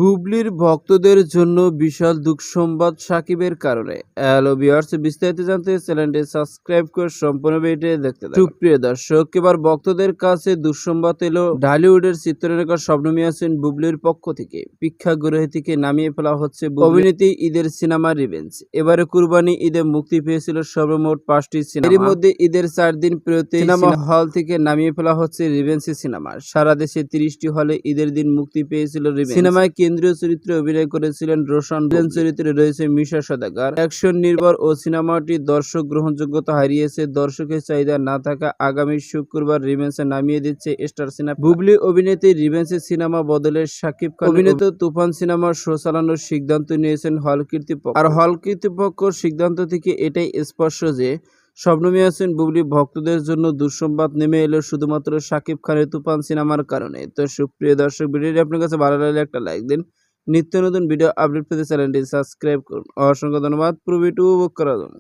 বুবলির ভক্তদের জন্য বিশাল দুঃসংবাদ সাকিবের কারণে। হ্যালো ভিউয়ার্স, বিস্তারিত জানতে চ্যানেলটি সাবস্ক্রাইব করে সম্পূর্ণ ভিডিওটি দেখতে থাকুন। সুপ্রিয় দর্শক, এবার ভক্তদের কাছে দুঃসংবাদ এলো। ঢালিউডের চিত্রনায়িকা শবনম ইয়াসমিন বুবলির পক্ষ থেকে প্রেক্ষাগৃহ থেকে নামিয়ে ফেলা হচ্ছে অভিনেত্রী ঈদের সিনেমা রিভেঞ্জ। এবারে কুরবানি ঈদে মুক্তি পেয়েছিল সর্বমোট 5টি সিনেমা। এর মধ্যে ঈদের 4 দিন পেরোতে সিনেমা হল থেকে নামিয়ে ফেলা হচ্ছে রিভেঞ্জ সিনেমা। সারা দেশে 30টি হলে ঈদের দিন মুক্তি পেয়েছিল রিভেঞ্জ সিনেমায়। কেন্দ্রীয় চরিত্রে অভিনয় করেছিলেন রোশন। ভিলেন চরিত্রে রয়েছে মিশা সওদাগর। অ্যাকশন নির্ভর ও সিনেমাটি দর্শক গ্রহণযোগ্যতা হারিয়েছে। দর্শকের চাহিদা না থাকা আগামী শুক্রবার রিভেঞ্জে নামিয়ে দিচ্ছে স্টার সিনেমা। বুবলি অভিনেত্রী রিভেঞ্জের সিনেমা বদলে শাকিব খান অভিনীত তুফান সিনেমার শো চালানোর সিদ্ধান্ত নিয়েছেন হল কর্তৃপক্ষ। আর হল কর্তৃপক্ষের সিদ্ধান্ত থেকে এটাই স্পষ্ট যে শবনম ইয়াসমিন বুবলি ভক্তদের জন্য দুঃসংবাদ নেমে এলো শুধুমাত্র শাকিব খানের তুফান সিনেমার কারণে। তো সুপ্রিয় দর্শক, ভিডিওটি আপনার কাছে ভালো লাগলে একটা লাইক দিন। নিত্য নতুন ভিডিও আপডেট পেতে চ্যানেলটি সাবস্ক্রাইব করুন। অসংখ্য ধন্যবাদ পুরো ভিডিও উপভোগ করার জন্য।